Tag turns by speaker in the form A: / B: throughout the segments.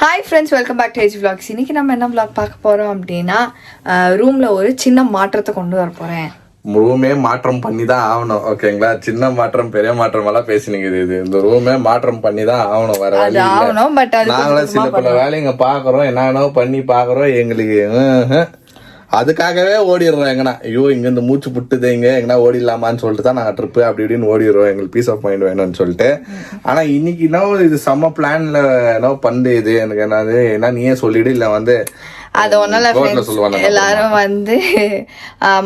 A: Hi friends, welcome back to age vlogs. இன்னைக்கு நம்ம என்ன vlog பார்க்க போறோம் அப்படின்னா, ரூம்ல ஒரு சின்ன மாற்றத்தை கொண்டு வர போறேன்.
B: ரூமே மாற்றம் பண்ணி தான் ஆகணும். ஓகேங்களா, சின்ன மாற்றம் பெரிய மாற்றம் எல்லாம் பேசினீங்க. இது இந்த ரூமே மாற்றம் பண்ணி தான் ஆகணும். வர
A: அது ஆகணும். பட்
B: நாங்களும் சில பல வேலைங்க பாக்குறோம், என்னென்ன பண்ணி பாக்குறோம். எங்களுக்கு அதுக்காகவே ஓடிடுறோம். எங்கன்னா ஐயோ இங்க இந்த மூச்சு புட்டுது, எங்கன்னா ஓடிடலாமான்னு சொல்லிட்டு தான் நாங்கள் ட்ரிப்பு அப்படி இப்படின்னு ஓடிடுறோம். எங்களுக்கு பீஸ் ஆஃப் மைண்ட் வேணும்னு சொல்லிட்டு. ஆனா இன்னைக்கு என்ன இது செம்ம பிளான்ல என்ன பண்ணு இது எனக்கு என்னது என்ன நீயே சொல்லிடு. இல்ல வந்து
A: அது ஒன்னும் எல்லாரும் வந்து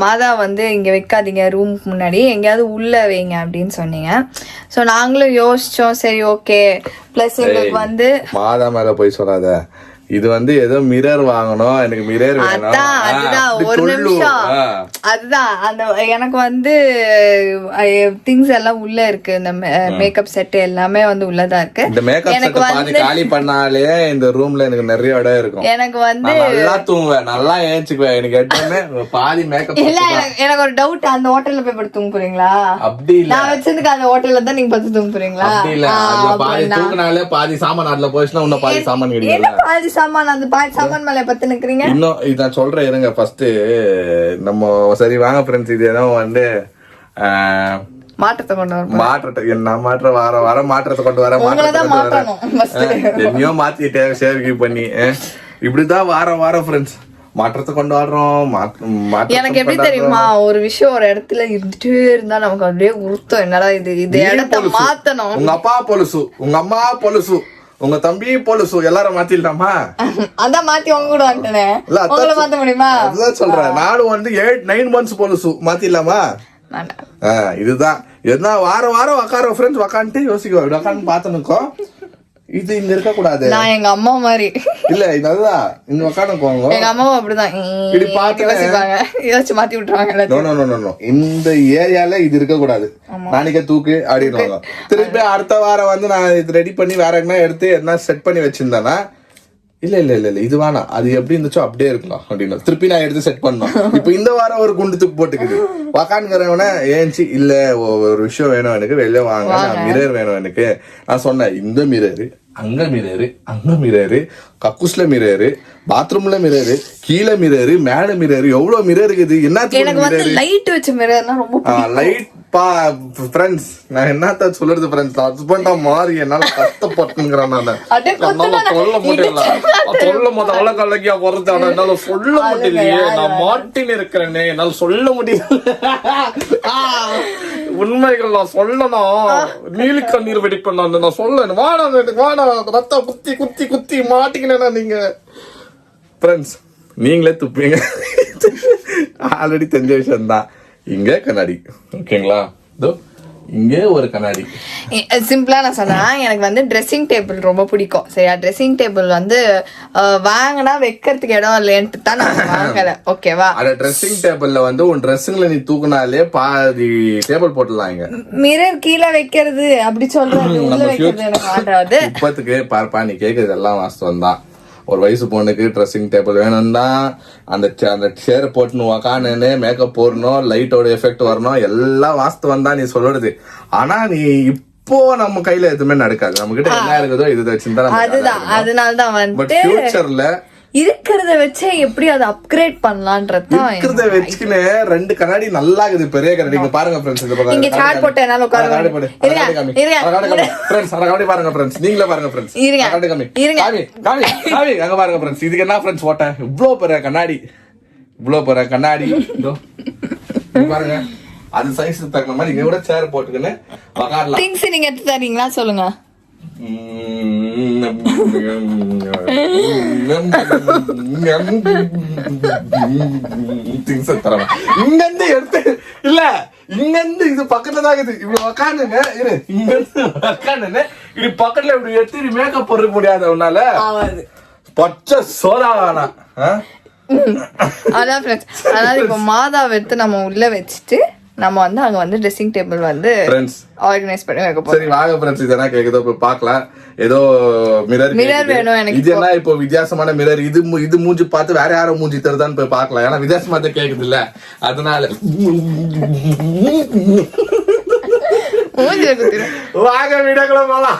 A: மாதா வந்து இங்க வைக்காதீங்க, ரூமுக்கு முன்னாடி எங்கேயாவது உள்ள வைங்க அப்படின்னு சொன்னீங்க. ஸோ நாங்களும் யோசிச்சோம், சரி ஓகே. பிளஸ் எங்களுக்கு வந்து
B: மாதா மேல போய் சொல்லாத. இது வந்து ஏதோ மிரர் வாங்கணும், எனக்கு மிரர் வேணும்.
A: அதுதான் ஒரு நிமிஷம். அதுதான் அந்த எனக்கு வந்து திங்ஸ் எல்லாம் உள்ள இருக்கு. இந்த மேக்கப் செட் எல்லாமே வந்து உள்ளதா இருக்கு.
B: இந்த மேக்கப் செட் பாதி காலி பண்ணாலே இந்த ரூம்ல எனக்கு நிறைய இடம் இருக்கும்.
A: எனக்கு வந்து
B: நல்லா தூங்குவேன், நல்லா ஏஞ்சுக்குவேன். எனக்கு எப்பவுமே பாதி மேக்கப்.
A: இல்ல, எனக்கு ஒரு டவுட். அந்த ஹோட்டல்ல போய் படுத்து தூங்க போறீங்களா?
B: அப்படி இல்ல,
A: நான் வச்சிருக்க அந்த ஹோட்டல்ல தான் நீங்க படுத்து தூங்க போறீங்களா?
B: அப்படி இல்ல, பாதி தூக்குனாலே பாதி சாமான் அதுல போயிடுச்சுன்னா இன்னும் பாதி சாமான் கிடையாது.
A: பாதி சாமான் அந்த பாதி சாமான் மேல பத்து நிக்கிறீங்க.
B: இன்னும் இதான் சொல்றேன் இருங்க. ஃபர்ஸ்ட் நம்ம சரி வாங்க ஃப்ரெண்ட்ஸ், இது ஏதோ வந்து
A: மாற்றத்தை கொண்டு வர
B: மாற்றத்தை என்ன மாற்ற வர மாற்றத்தை கொண்டு வர என்னையோ மாத்திட்டேன் சேவிக்கு பண்ணி. இப்படிதான் வாரம் ஃப்ரெண்ட்ஸ் மாற்றத்தை கொண்டு வர்றோம்.
A: எனக்கு எப்படி தெரியுமா, ஒரு விஷயம் ஒரு இடத்துல இருந்துட்டே இருந்தா நமக்கு அப்படியே உருத்தம். என்னடா இது இடத்த மாத்தணும்.
B: உங்க அப்பா பொலுசு, உங்க அம்மா பொலுசு, உங்க தம்பி பொலுசு, எல்லாரும் மாத்திடலாமா?
A: அதான் மாத்தி உங்க கூட வந்துட்டேன். உங்களை மாத்த முடியுமா?
B: அதுதான் சொல்றேன். நானும் வந்து 8-9 months பொலுசு மாத்திடலாமா? இதுதான் என்ன வாரம் உக்கார ஃப்ரெண்ட்ஸ் உக்காந்துட்டு யோசிக்க உக்காந்து பாத்துனுக்கோ. இது இங்க இருக்க கூடாது.
A: நான் எங்க அம்மா மாதிரி
B: இல்ல, இதுதான் இங்க உக்காந்துக்கோங்க.
A: எங்க அம்மாவும் அப்படிதான் இப்படி பாத்து யோசிச்சு மாத்தி விட்டுருவாங்க.
B: இந்த ஏரியால இது இருக்க கூடாது, நாளைக்கே தூக்கு அப்படின்னுவாங்க. திருப்பி அடுத்த வாரம் வந்து நான் இது ரெடி பண்ணி வேற எங்கன்னா எடுத்து என்ன செட் பண்ணி வச்சிருந்தேன்னா, இல்ல இல்ல இல்ல இல்ல இது வேணாம், அது எப்படி இருந்துச்சோ அப்படியே இருக்கலாம் அப்படின்னு திருப்பி நான் எடுத்து செட் பண்ணோம். இப்ப இந்த வாரம் ஒரு குண்டு தூக்கு போட்டுக்குது. உக்காந்துக்கிறவன ஏஞ்சி இல்ல ஒரு விஷயம் வேணும் எனக்கு, வெளியே வாங்க, நான் மிரர் வேணும் எனக்கு. நான் சொன்னேன் இந்த மிரரு, அங்க மிரரு, அங்க மிரரு, கக்கூஸ்ல மிரரு, பாத்ரூம்ல மிரரு, கீழே மிரரு, மேல மிரரு, எவ்வளவு மிரர் இருக்குது. என்ன
A: லைட் வச்ச மிரர்னா ரொம்ப
B: லைட் பா ஃப்ரெண்ட்ஸ். நான் என்னத்த சொல்றது ஃப்ரெண்ட்ஸ், ஹஸ்பண்டா மாறி என்னால கஷ்டப்பட்டுங்கிறேன். நான் சொல்ல முடியல, சொல்ல முதல்ல கலக்கியா போறது. ஆனா என்னால சொல்ல முடியலையே, நான் மாட்டின்னு இருக்கிறேனே, என்னால சொல்ல முடியல. உண்மைகள் நான் சொல்லணும். நீலி கண்ணீர் வெடிப்பேன் நான் சொல்லணும். வாடா ரத்த குத்தி குத்தி குத்தி மாட்டிக்கினா நீங்க ஃப்ரெண்ட்ஸ், நீங்களே துப்பீங்க. ஆல்ரெடி தெரிஞ்ச விஷயம் தான். இங்க கண்ணாடி, ஓகேங்களா? இங்கே ஒரு கண்ணாடி.
A: சிம்பிளா நான் சொன்னேன், எனக்கு வந்து ட்ரெஸ்ஸிங் டேபிள் ரொம்ப பிடிக்கும். சரியா, ட்ரெஸ்ஸிங் டேபிள் வந்து வாங்கினா வைக்கிறதுக்கு இடம் இல்லைன்ட்டு தான் நான் வாங்கல. ஓகேவா,
B: அந்த ட்ரெஸ்ஸிங் டேபிள்ல வந்து உன் ட்ரெஸ்ஸுங்களை நீ தூக்குனாலே பாதி டேபிள் போட்டுலாம். இங்க மிரர்
A: கீழே வைக்கிறது அப்படி சொல்றது, உள்ள வைக்கிறது எனக்கு ஆடாது.
B: இப்பத்துக்கு பார்ப்பா, நீ கேக்குறது எல்லாம் வாஸ்தவம் தான். ஒரு வயசு பொண்ணுக்கு ட்ரெஸ்ஸிங் டேபிள் வேணும்னா அந்த சேர் போட்டுன்னு உக்கான்னு மேக்கப் போடணும், லைட்டோட எஃபெக்ட் வரணும், எல்லாம் வாஸ்தவம் தான் நீ சொல்றது. ஆனா நீ இப்போ நம்ம கையில எதுவுமே நடக்காது. நம்ம கிட்ட என்ன இருக்குதோ இது வச்சுதான்.
A: அதுதான், அதனாலதான் வந்து
B: ஃபியூச்சர்ல
A: இருக்கிறத வச்சே எப்படி அதை அப்கிரேட் பண்ணலாம்ன்றது.
B: இருக்கிறத வச்சுக்கினே 2 கண்ணாடி நல்லா இருக்குது, பெரிய கண்ணாடி. இங்க பாருங்க ஃப்ரெண்ட்ஸ், இது பாருங்க.
A: இங்க சாட் போட்டு என்னால உட்கார
B: கண்ணாடி போடு. ஃப்ரெண்ட்ஸ் கண்ணாடி பாருங்க ஃப்ரெண்ட்ஸ், நீங்களே பாருங்க ஃப்ரெண்ட்ஸ். கண்ணாடி காமி அங்க பாருங்க ஃப்ரெண்ட்ஸ். இதுக்கு என்ன ஃப்ரெண்ட்ஸ் ஓட்ட இவ்ளோ பெரிய கண்ணாடி, இவ்ளோ பெரிய கண்ணாடி. இதோ பாருங்க, அது சைஸ் தகுந்த மாதிரி இங்க கூட சேர் போட்டுக்கினே உட்காரலாம்.
A: திங்ஸ் நீங்க எடுத்து தரீங்களா சொல்லுங்க.
B: இங்கிருந்து எடுத்து இல்ல, இங்கிருந்து இது பக்கத்துல தான் இருக்குது. இப்படி உக்காந்துங்க இரு, இங்க இருந்து உக்காந்துங்க இப்படி பக்கத்துல இப்படி எடுத்து மேக்கப் போட முடியாது உன்னால. பச்சை சோதா வேணாம்.
A: அதான் ஃப்ரெண்ட்ஸ், அதாவது இப்போ மாதாவை எடுத்து நம்ம உள்ள வச்சுட்டு நம்ம வந்து அங்க வந்து ட்ரெஸ்ஸிங் டேபிள் வந்து ஆர்கனைஸ் பண்ணி வைக்க போறோம்.
B: சரி வாங்க ஃப்ரெண்ட்ஸ், இதெல்லாம் கேக்குதோ போய் பார்க்கலாம். ஏதோ மிரர்
A: வேணும் எனக்கு.
B: இது என்ன இப்போ வித்தியாசமான மிரர், இது மூஞ்சி பார்த்து வேற யாரும் மூஞ்சி தருதான்னு போய் பார்க்கலாம். ஏன்னா வித்தியாசமா தான் கேக்குது இல்ல, அதனால வாங்க வீடியோக்குள்ள போலாம்.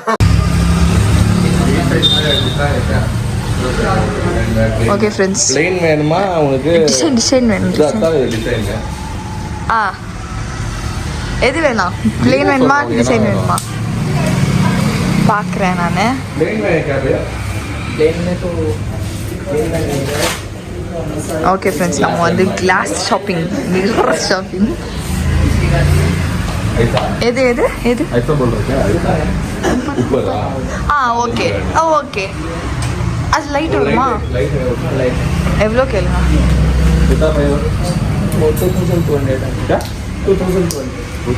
A: ஓகே ஃப்ரெண்ட்ஸ்,
B: பிளெயின் வேணுமா உங்களுக்கு?
A: டிசைன் வேணும்.
B: டிசைன்
A: ஆ, எது வேணாம்? பிளெயின் வேணுமா டிசைன் வேணுமா பார்க்குறேன் நான். ஓகே ஃப்ரெண்ட்ஸ், நம்ம வந்து கிளாஸ் ஷாப்பிங், மிரர் ஷாப்பிங். எது எது எது? ஆ ஓகே, ஓகே. அது லைட் வருமா? எவ்வளோ கேளுங்க?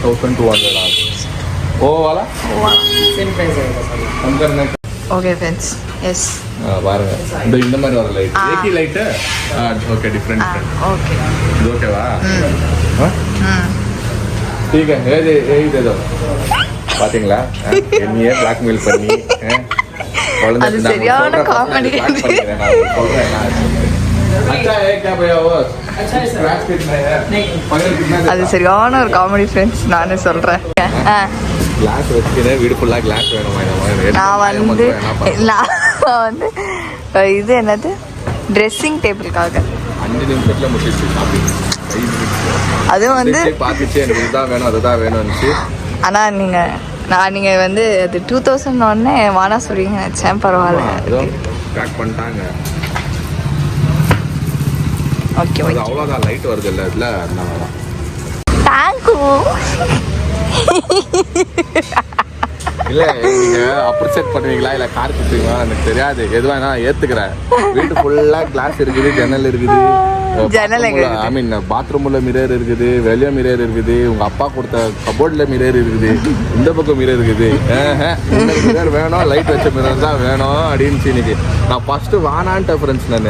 B: 2200 ओ वाला
C: सेम प्राइस आएगा सर.
B: कम करने का.
A: Okay friends, yes.
B: பாருங்க, இந்த மாதிரி வர லைட் ஏகி லைட். Okay, different.
A: ஓகே,
B: இது ஓகேவா? ठीक है, ये दे दो. பாத்தீங்களா, என்னையே பிளாக்மெயில் பண்ணி
A: அது சரியான காமெடி.
B: अच्छा है क्या भैया? वो अच्छा है, स्क्रैच कितना है? पगल कितना है?
A: அது சரியான ஒரு காமெடி ஃப்ரெண்ட்ஸ், நானே சொல்றேன்.
B: கிளாஸ் வச்சுக்கினே வீடு ஃபுல்லா கிளாஸ் வேணுமா?
A: நான் வந்து இது என்னது, ட்ரெஸ்ஸிங் டேபிளுக்காக
B: 5 நிமிஷத்துல முடிச்சிச்சு ஷாப்பிங்.
A: அதுவும் வந்து
B: பார்த்துச்சு, எனக்கு இதுதான் வேணும் அதுதான் வேணும்னுச்சு.
A: ஆனால் நீங்கள் வந்து அது 2000 ஒன்னே வானா சொல்றீங்க நினச்சேன். பரவாயில்ல,
B: பேக் பண்ணிட்டாங்க.
A: Okay okay.
B: அவ்வளோதான், லைட் வருது இல்லை இதில், அதனால தான்.
A: தேங்க்யூ.
B: இல்லை, நீங்கள் அப்ரிஷியேட் பண்ணுவீங்களா இல்லை கார் கொடுப்பீங்களா எனக்கு தெரியாது. எதுவாக நான் ஏற்றுக்கிறேன். வீட்டு ஃபுல்லாக கிளாஸ் இருக்குது, ஜன்னல் இருக்குது, ஐ மீன் பாத்ரூமில் மிரர் இருக்குது, வெளியே மிரர் இருக்குது, உங்கள் அப்பா கொடுத்த கபோர்டில் மிரர் இருக்குது, இந்த பக்கம் மிரர் இருக்குது. மிரர் வேணும், லைட் வச்ச மிரர் தான் வேணும் அப்படின்னு இன்னைக்கு நான் ஃபஸ்ட்டு வானான்ட்ட ஃப்ரெண்ட்ஸ். நான்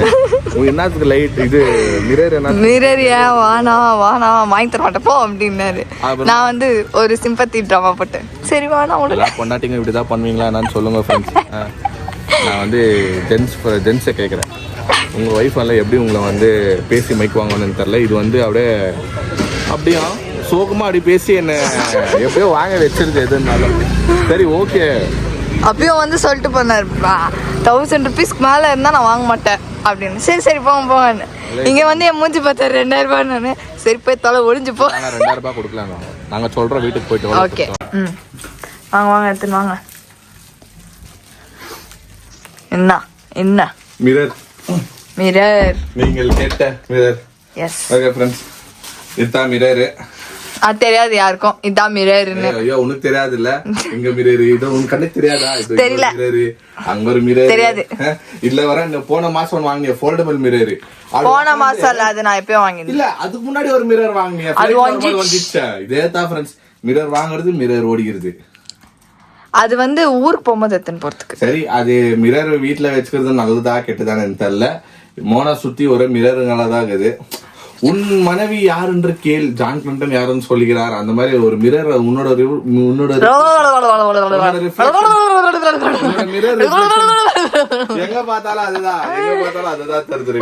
B: என்னத்துக்கு லைட் இது மிரர் என்ன
A: மிரர் ஏன் வானா வாங்கி தர மாட்டேன் போ அப்படின்னாரு. நான் வந்து ஒரு சிம்பத்தி ட்ராமா போட்டேன். சரி வானா
B: பொண்டாட்டிங்க இப்படி தான் பண்ணுவீங்களா என்னன்னு சொல்லுங்கள் ஃப்ரெண்ட்ஸ். நான் வந்து ஜென்ஸை கேட்குறேன், உங்கள் ஒய்ஃப் எல்லாம் எப்படி உங்களை வந்து பேசி மைக்குவாங்கன்னு தெரில. இது வந்து அப்படியே சோகமாக அப்படி பேசி என்னை எப்படியோ வாங்க வச்சிருது எதுனாலும். சரி ஓகே,
A: அப்பயும் வந்து சொல்லிட்டு போனார், 1000 ருபீஸ்க்கு மேலே இருந்தால் நான் வாங்க மாட்டேன் அப்படின்னு. சரி போங்கன்னு இங்கே வந்து என் மூஞ்சி பார்த்தாரு 2000 ரூபாய். நான் சரி போய் தொலை ஒழிஞ்சு போ.
B: 2000 ரூபாய் கொடுக்கலாங்க, நாங்கள் சொல்கிறோம் வீட்டுக்கு போயிட்டு.
A: ஓகே, வாங்க எடுத்துன்னு வாங்க. என்ன
B: மிரர் நீங்கள் கேட்ட மிரர்.
A: எஸ்
B: ஓகே ஃப்ரெண்ட்ஸ், இதுதான் மிரர்.
A: அது தெரியாது யாருக்கும், இதான் மிரர்னு.
B: ஐயோ, உனக்கு தெரியாது இல்ல? இங்க மிரர் இது உனக்கு கண்ணு தெரியாதா?
A: தெரியல.
B: மிரர் அங்க ஒரு மிரர்
A: தெரியாது.
B: இல்ல வர இந்த போன மாசம் வாங்கிய ஃபோல்டபிள் மிரர்.
A: போன மாசம் இல்ல, அது நான் எப்பயும் வாங்கினேன்.
B: இல்ல, அதுக்கு முன்னாடி ஒரு மிரர் வாங்கினேன். அது வந்துச்சு. இதே தான் ஃப்ரெண்ட்ஸ், மிரர் வாங்குறது மிரர் ஓடிக்கிறது.
A: அது வந்து ஊருக்கு போகும்போது எத்தனை போறதுக்கு.
B: சரி, அது மிரர் வீட்டுல வச்சுக்கிறது நல்லதா கெட்டதான்னு தெரியல. மோனா சுத்தி ஒரு மிரருங்களாதான் இருக்குது. உன் மனைவி யார் என்று கேள், ஜான் கிளின்டன் யாருன்னு சொல்லுகிறார். அந்த மாதிரி ஒரு மிரர் உன்னோட மிரர் எங்க பார்த்தாலும் அதுதான் தருது.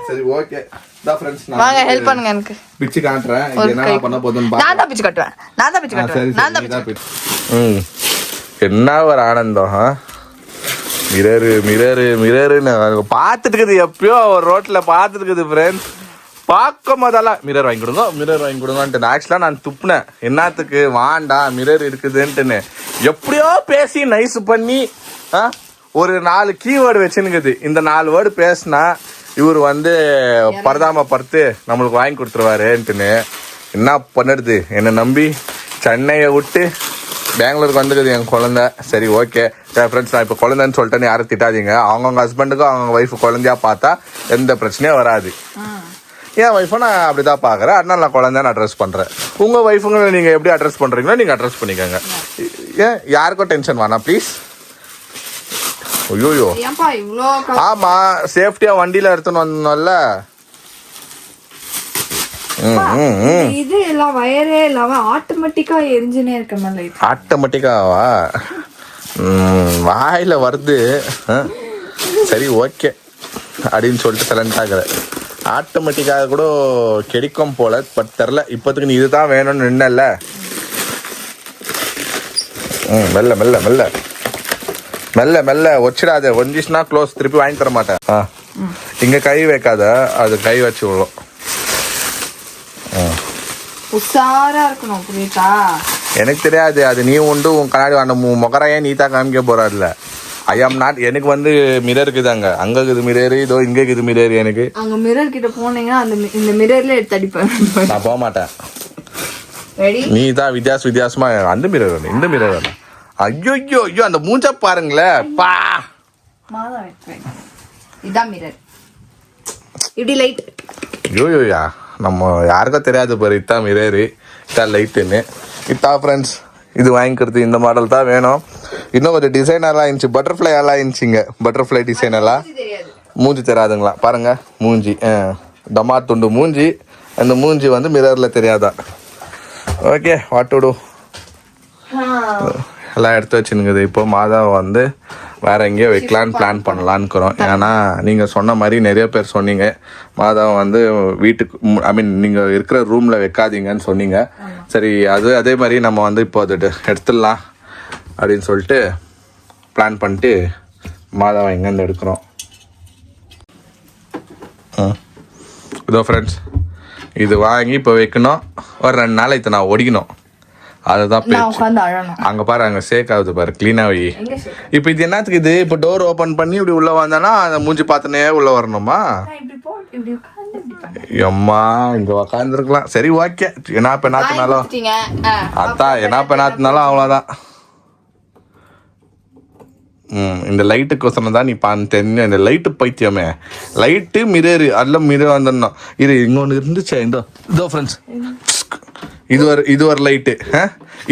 B: சரி ஓகே,
A: வாங்க ஹெல்ப் பண்ணுங்க. எனக்கு
B: பிச்சு காட்டுறேன் என்ன பண்ண போதுன்னு.
A: நான் தான் பிச்சு கட்டுவேன்.
B: என்ன ஒரு ஆனந்தம். மிரருன்னு பார்த்துட்டு இருக்குது, எப்பயோ ஒரு ரோட்ல பார்த்துட்டு இருக்குது ஃப்ரெண்ட்ஸ். பார்க்கும் போதெல்லாம் மிரர் வாங்கி கொடுங்கன்ட்டு. ஆக்சுவலாக நான் துப்புனேன், என்னத்துக்கு வாண்டாம் மிரர் இருக்குதுன்ட்டுன்னு. எப்படியோ பேசி நைஸ் பண்ணி ஒரு 4 கீவேர்டு வச்சுன்னுக்குது. இந்த 4 வேர்டு பேசினா இவர் வந்து பரதாமப்படுத்து நம்மளுக்கு வாங்கி கொடுத்துருவாருன்ட்டுன்னு. என்ன பண்ணுறது, என்னை நம்பி சென்னையை விட்டு பெங்களூருக்கு வந்துக்குது என் குழந்தை. சரி ஓகே ஃப்ரெண்ட்ஸ், நான் இப்போ குழந்தைன்னு சொல்லிட்டேன்னு யாரும் திட்டாதீங்க. அவங்கவுங்க ஹஸ்பண்டுக்கும் அவங்க ஒய்ஃபு குழந்தையா பார்த்தா எந்த பிரச்சனையும் வராது. என் ஒய்ஃபை நான் அப்படி தான் பார்க்குறேன், அதனால நான் குழந்தைன்னு அட்ரஸ் பண்ணுறேன். உங்கள் ஒய்ஃபுங்களை நீங்கள் எப்படி அட்ரஸ் பண்ணுறீங்களோ நீங்கள் அட்ரஸ் பண்ணிக்கோங்க. ஏன் யாருக்கும் டென்ஷன் வேணாம் ப்ளீஸ். ஐயோயோ, ஆமாம், சேஃப்டியாக வண்டியில் எடுத்துன்னு வந்தோம்ல.
A: இது எல்லாம் வயரே இல்லாம ஆட்டோமேட்டிக்கா எரிஞ்சுனே இருக்க மாதிரி.
B: ஆட்டோமேட்டிக்காவா? வாயில வருது. சரி ஓகே அப்படின்னு சொல்லிட்டு சைலண்ட் ஆகுற. ஆட்டோமேட்டிக்காக கூட கிடைக்கும் போல, பட் தெரில. இப்போதுக்கு நீ இதுதான் வேணும்னு நின்னல. மெல்ல மெல்ல மெல்ல வச்சிடாத, ஒஞ்சிச்சுனா க்ளோஸ், திருப்பி வாங்கி தர மாட்டேன். இங்க கை வைக்காத, அது கை வச்சு விடும்.
A: உஷாரா இருக்கணும், புரியுதா?
B: எனக்கு தெரியாது, அது நீ உண்டு உன் கண்ணாடி அந்த முகரையே நீ தான் காமிக்க போறாதுல. ஐ ஆம் நாட். எனக்கு வந்து மிரர் இருக்குதாங்க, அங்க இருக்குது மிரர், இதோ இங்க இருக்குது மிரர். எனக்கு
A: அங்க மிரர் கிட்ட போனீங்கன்னா அந்த இந்த மிரர்ல எடுத்து அடிப்பேன்.
B: நான் போக மாட்டேன்.
A: ரெடி?
B: நீ தான் வித்தியாசமா அந்த மிரர் வேணும், இந்த மிரர் வேணும். ஐயோ ஐயோ ஐயோ, அந்த மூஞ்ச பாருங்களேன் பா.
A: இதான் மிரர். இப்படி லைட்.
B: ஐயோயா, நம்ம யாருக்கும் தெரியாது பாரு, இதான் மிரரு, இதான் லைட்டுன்னு. இதான் ஃப்ரெண்ட்ஸ், இது வாங்கிக்கிறது இந்த மாடல் தான் வேணும். இன்னும் கொஞ்சம் டிசைன் எல்லாம் இருந்துச்சு, பட்டர்ஃப்ளை எல்லாம் இருந்துச்சுங்க. பட்டர்ஃப்ளை டிசைன் எல்லாம் மூஞ்சி தெரியாதுங்களா பாருங்க, மூஞ்சி டமா துண்டு மூஞ்சி. அந்த மூஞ்சி வந்து மிரர்ல தெரியாதா? ஓகே, வாட் டு டு எல்லாம் எடுத்து வச்சுனுங்குது. இப்போ மாதாவை வந்து வேற எங்கேயோ வைக்கலான்னு பிளான் பண்ணலான்னு இருக்கிறோம். ஏன்னா நீங்கள் சொன்ன மாதிரி நிறைய பேர் சொன்னீங்க மாதாவை வந்து வீட்டுக்கு ஐ மீன் நீங்கள் இருக்கிற ரூமில் வைக்காதீங்கன்னு சொன்னீங்க. சரி, அதே மாதிரி நம்ம வந்து இப்போ அது எடுத்துடலாம் அப்படின்னு சொல்லிட்டு பிளான் பண்ணிட்டு மாதாவை எங்கேருந்து எடுக்கிறோம். இதோ ஃப்ரெண்ட்ஸ், இது வாங்கி இப்போ வைக்கணும். ஒரு 2 நாளைக்கு நான் ஒடிக்கணும். அதுதான் அங்க பாரு, அங்க சேக் ஆகுது பாரு, கிளீனா வை. இப்ப இது என்னத்துக்கு? இது இப்ப டோர் ஓபன் பண்ணி இப்படி உள்ள வந்தானா அந்த மூஞ்சி பார்த்துனே உள்ள வரணுமா? அம்மா இங்க உக்காந்துருக்கலாம். சரி ஓகே, என்ன பெண்ணாத்தினாலும் அதான், என்ன பெண்ணாத்தினாலும் அவ்வளவுதான். இந்த லைட்டுக்கோசரம் தான் நீ தெரிஞ்ச இந்த லைட்டு பைத்தியமே. லைட்டு மிரரு, அதில் மிரர் வந்துடணும். இது இன்னொன்று இருந்துச்சு. இதோ ஃப்ரெண்ட்ஸ், இது ஒரு லைட்டு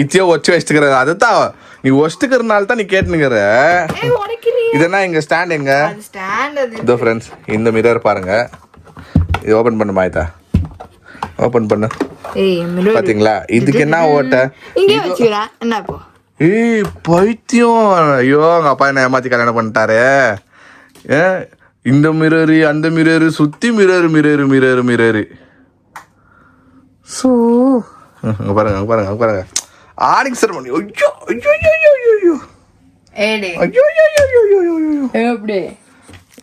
B: இத்தியோ வச்சு வச்சுக்கிற. அதுதான் நீ வச்சுக்கிறதுனால தான் நீ கேட்டுனுங்கிற. இதென்னா எங்க ஸ்டாண்ட் எங்க? இதோ ஃப்ரெண்ட்ஸ், இந்த மிரர் பாருங்க. இது ஓபன் பண்ணு மாயத்தா, ஓபன் பண்ணு. பாத்தீங்களா இதுக்கு என்ன ஓட்ட? ஏய் பைத்தியம், ஐயோ எங்க அப்பா என்ன ஏமாத்தி கல்யாணம் பண்ணிட்டாரு. இந்த மிரரு அந்த மிரரு சுத்தி மிரரு. சோ பாருங்க ஆடிங் செரமனி.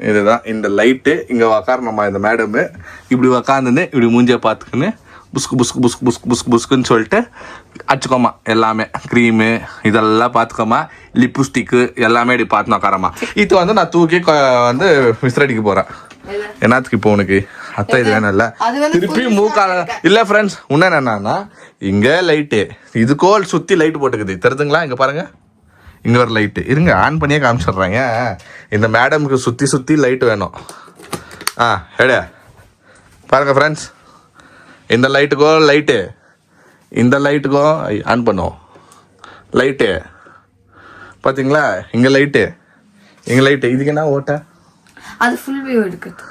B: இதுதான் இந்த லைட்டு. இங்க உக்காரணுமா இந்த மேடம், இப்படி உக்காந்துன்னு இப்படி மூஞ்சிய பார்த்துக்குன்னு புஸ்குன்னு சொல்லிட்டு அடிச்சுக்கோமா. எல்லாமே க்ரீமு இதெல்லாம் பார்த்துக்கோமா, லிப்ஸ்டிக்கு எல்லாமே இப்படி பார்த்து உக்காரமா. இது வந்து நான் தூக்கி வந்து விசிறடிக்க போறேன். என்னத்துக்கு இப்போ உனக்கு அத்தை இது வேணும் இல்ல? திருப்பி மூக்கால இல்ல ஃப்ரெண்ட்ஸ், உன்ன என்னன்னா இங்க லைட்டு, இதுக்கோ சுத்தி லைட் போட்டுக்குது தெரியுதுங்களா? இங்க பாருங்க, இங்க ஒரு லைட்டு இருங்க, ஆன் பண்ணியே காமிச்சிடுறாங்க. இந்த மேடமுக்கு சுத்தி லைட் வேணும். எட பாருங்க ஃப்ரெண்ட்ஸ், இந்த லைட்டுக்கோ லைட்டு, இந்த லைட்டுக்கோ ஆன் பண்ணுவோம் லைட்டு. பாத்தீங்களா? இங்க லைட்டு, இதுக்கு என்ன ஓட்ட?
A: அது ஃபுல் வியூ எடுக்குது.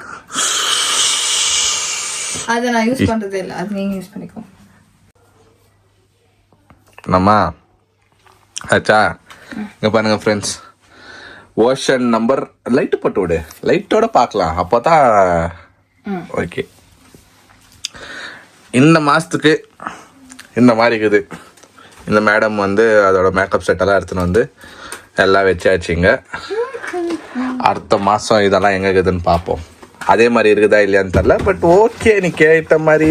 A: அதை நான் யூஸ் பண்றதே இல்லை, அது நீங்க யூஸ் பண்ணிக்கோ.
B: நம்ம ஆச்சா? இங்க பாருங்க ஃப்ரெண்ட்ஸ், ஓஷன் நம்பர் லைட்டு போட்டு விடு, லைட்டோட பார்க்கலாம், அப்போதான் ஓகே. இந்த மாதத்துக்கு இந்த மாதிரி இருக்குது. இந்த மேடம் வந்து அதோட மேக்கப் செட்டெல்லாம் எடுத்துன்னு வந்து எல்லாம் வச்சாச்சுங்க. அடுத்த மாதம் இதெல்லாம் எங்கே இருக்குதுன்னு பார்ப்போம். அதே மாதிரி இருக்குதா இல்லையான்னு தெரில, பட் ஓகே நீ கேட்ட மாதிரி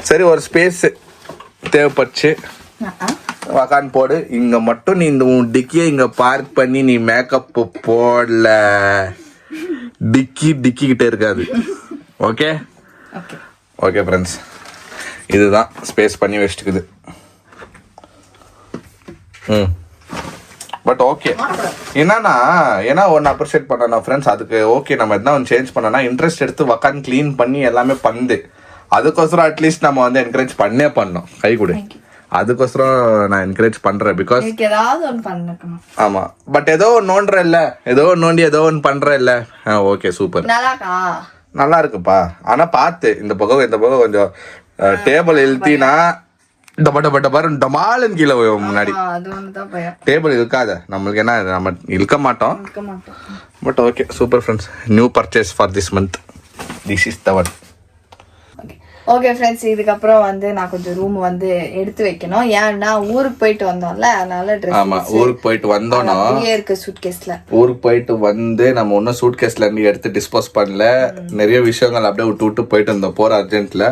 B: சரி ஒரு ஸ்பேஸ் தேவைப்பட்டுச்சு. உக்காந்து போடு. இங்கே மட்டும் நீ இந்த உன் டிக்கியை இங்கே பார்க் பண்ணி நீ மேக்கப் போடல, டிக்கி கிட்டே இருக்காது. ஓகே ஓகே ஃப்ரெண்ட்ஸ், இதுதான் ஸ்பேஸ் பண்ணி வச்சுட்டுக்குது. பட் ஓகே ஏன்னா ஒன்று அப்ரிஷியேட் பண்ணணும் ஃப்ரெண்ட்ஸ். அதுக்கு ஓகே நம்ம எதனா ஒன்று சேஞ்ச் பண்ணோன்னா இன்ட்ரெஸ்ட் எடுத்து உக்காந்து க்ளீன் பண்ணி எல்லாமே பண்ணுது. அதுக்கோசரம் அட்லீஸ்ட் நம்ம வந்து என்கரேஜ் பண்ணோம். கை கொடு, அதுக்கோசரம் நான் என்கரேஜ் பண்றேன். பிகாஸ் ஆமா, பட் ஏதோ ஒன்று நோண்டுற இல்ல, ஏதோ ஒன்று நோண்டி ஏதோ ஒன்று பண்ற இல்ல. ஓகே சூப்பர், நல்லா இருக்குப்பா. ஆனா பார்த்து இந்த பக்கம் கொஞ்சம் டேபிள் இழுத்தினா இந்த பட்ட பாரு டமாலன் கீழே முன்னாடி. டேபிள் இழுக்காத, நம்மளுக்கு என்ன நம்ம இழுக்க மாட்டோம். But okay super friends, new purchase for this month. This is the one.
A: Okay friends, இதுக்கப்புறம் வந்து நான் கொஞ்சம் ரூம் வந்து எடுத்து வைக்கணும். ஏன்னா ஊருக்கு போயிட்டு வந்தோம்ல, அதனால
B: ஆமா ஊருக்கு போயிட்டு வந்தோம்னா
A: இருக்கு சூட்கேஸ்ல.
B: ஊருக்கு போயிட்டு வந்து நம்ம ஒன்னும் சூட்கேஸ்ல இருந்து எடுத்து டிஸ்போஸ் பண்ணல. நிறைய விஷயங்கள் அப்படியே விட்டு போயிட்டு இருந்தோம் போற அர்ஜென்ட்ல.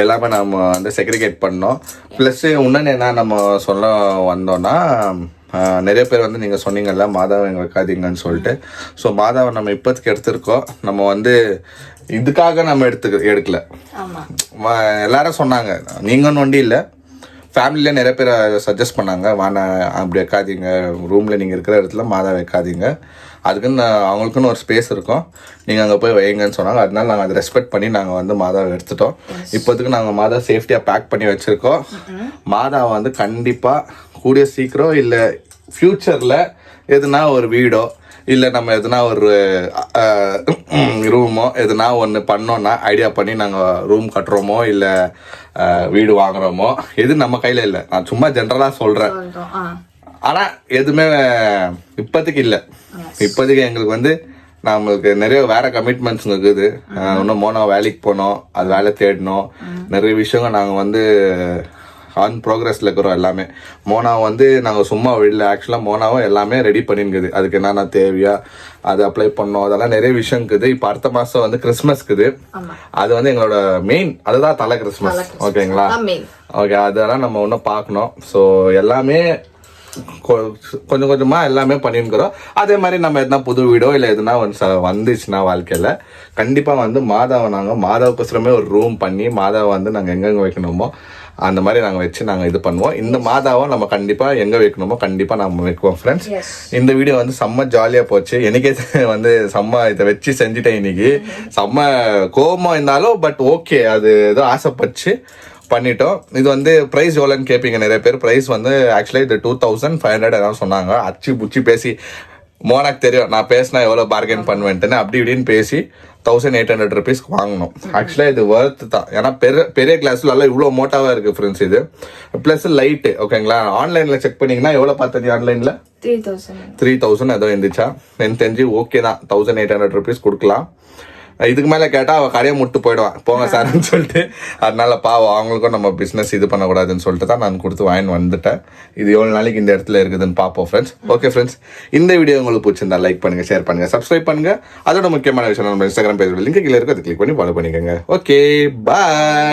B: எல்லாமே நம்ம வந்து செக்ரிகேட் பண்ணோம். பிளஸ் இன்னொன்னு என்ன நம்ம சொல்ல வந்தோம்னா, நிறைய பேர் வந்து நீங்கள் சொன்னீங்கல்ல மாதாவை எங்க வைக்காதீங்கன்னு சொல்லிட்டு. ஸோ மாதாவை நம்ம இப்போதைக்கு எடுத்திருக்கோம். நம்ம வந்து இதுக்காக நம்ம எடுக்கல. எல்லாரும் சொன்னாங்க, நீங்கன்னு ஒண்டி இல்லை, ஃபேமிலியில நிறைய பேர் சஜஸ்ட் பண்ணாங்க, வான அப்படி வைக்காதீங்க, ரூமில் நீங்கள் இருக்கிற இடத்துல மாதா வைக்காதீங்க, அதுக்குன்னு அவங்களுக்குன்னு ஒரு ஸ்பேஸ் இருக்கும், நீங்கள் அங்கே போய் வைங்கன்னு சொன்னாங்க. அதனால நாங்கள் அதை ரெஸ்பெக்ட் பண்ணி நாங்கள் வந்து மாதாவை எடுத்துட்டோம். இப்போதுக்கு நாங்கள் மாதா சேஃப்டியாக பேக் பண்ணி வச்சுருக்கோம். மாதாவை வந்து கண்டிப்பாக கூடிய சீக்கிரம் இல்லை ஃப்யூச்சரில் எதுனா ஒரு வீடோ இல்லை நம்ம எதுனா ஒரு ரூமோ எதுனா ஒன்று பண்ணோன்னா ஐடியா பண்ணி நாங்கள் ரூம் கட்டுறோமோ இல்லை வீடு வாங்குறோமோ எது நம்ம கையில் இல்லை. நான் சும்மா ஜென்ரலாக சொல்கிறேன். ஆனால் எதுவுமே இப்போதைக்கு இல்லை. இப்போதைக்கு எங்களுக்கு வந்து நம்மளுக்கு நிறைய வேற கமிட்மெண்ட்ஸ் இருக்குது. இன்னும் மோனா வேலைக்கு போனோம், அது வேலை தேடணும், நிறைய விஷயங்கள் நாங்கள் வந்து ஆன் ப்ரோக்ரஸில் இருக்கிறோம். எல்லாமே மோனா வந்து நாங்கள் சும்மா விடல. ஆக்சுவலாக மோனாவும் எல்லாமே ரெடி பண்ணிருக்குது. அதுக்கு என்னென்ன தேவையா அது அப்ளை பண்ணோம், அதெல்லாம் நிறைய விஷயம் இருக்குது. இப்போ அடுத்த மாதம் வந்து கிறிஸ்மஸ்க்குது. அது வந்து எங்களோட மெயின், அதுதான் தலை கிறிஸ்மஸ். ஓகேங்களா? ஓகே, அதெல்லாம் நம்ம ஒன்றும் பார்க்கணும். ஸோ எல்லாமே கொஞ்சம் கொஞ்சமாக எல்லாமே பண்ணிருக்கிறோம். அதே மாதிரி நம்ம எதுனா புது வீடோ இல்லை எதுனா வந்துச்சுன்னா வாழ்க்கையில் கண்டிப்பாக வந்து மாதாவை நாங்கள் மாதாவுக்கோசரமே ஒரு ரூம் பண்ணி மாதாவை வந்து நாங்கள் எங்கெங்கே வைக்கணுமோ அந்த மாதிரி நாங்கள் வச்சு நாங்கள் இது பண்ணுவோம். இந்த மாதாவை நம்ம கண்டிப்பாக எங்கே வைக்கணுமோ கண்டிப்பாக நம்ம வைக்குவோம். ஃப்ரெண்ட்ஸ், இந்த வீடியோ வந்து செம்ம ஜாலியாக போச்சு. எனக்கே வந்து செம்ம இதை வச்சு செஞ்சுட்டேன். இன்னைக்கு செம்ம கோபமாக இருந்தாலும் பட் ஓகே, அது ஏதோ ஆசைப்பச்சு பண்ணிட்டோம். இது வந்து ப்ரைஸ் எவ்வளோன்னு கேட்பீங்க நிறைய பேர். ப்ரைஸ் வந்து ஆக்சுவலாக இது 2500 ஏதாவது சொன்னாங்க. அச்சு புச்சி பேசி மோனாக்கு தெரியும் நான் பேசினா எவ்வளோ பார்கெயின் பண்ணுவேன்ட்டுன்னு அப்படி இப்படின்னு பேசி 1800 rupeesக்கு வாங்கணும். ஆக்சுவலாக இது ஒர்த் தான். ஏன்னா பெரிய கிளாஸ்ல எல்லாம் இவ்வளோ மோட்டாவாக இருக்குது ஃப்ரெண்ட்ஸ். இது ப்ளஸ் லைட்டு ஓகேங்களா. ஆன்லைனில் செக் பண்ணிங்கன்னா எவ்வளோ பார்த்தீங்க ஆன்லைனில் 3000 ஏதோ இருந்துச்சா. எனக்கு தெரிஞ்சு ஓகே தான், 1800 rupees கொடுக்கலாம். இதுக்கு மேலே கேட்டால் அவள் கடையை முட்டு போயிடுவான், போங்க சார்ன்னு சொல்லிட்டு. அதனால பாவம் அவங்களுக்கும் நம்ம பிஸ்னஸ் இது பண்ணக்கூடாதுன்னு சொல்லிட்டு தான் நான் கொடுத்து வாங்கி வந்துட்டேன். இது எவ்வளோ நாளைக்கு இந்த இடத்துல இருக்குதுன்னு பார்ப்போம் ஃப்ரெண்ட்ஸ். ஓகே ஃப்ரெண்ட்ஸ், இந்த வீடியோ உங்களுக்கு பிடிச்சிருந்தா லைக் பண்ணுங்கள், ஷேர் பண்ணுங்கள், சப்ஸ்கிரைப் பண்ணுங்கள். அதோட முக்கியமான விஷயம் நம்ம இன்ஸ்டாகிராம் பேஜ் லிங்க் கீழே இருக்குது, அதை கிளிக் பண்ணி ஃபாலோ பண்ணிக்கோங்க. ஓகே, பாய்.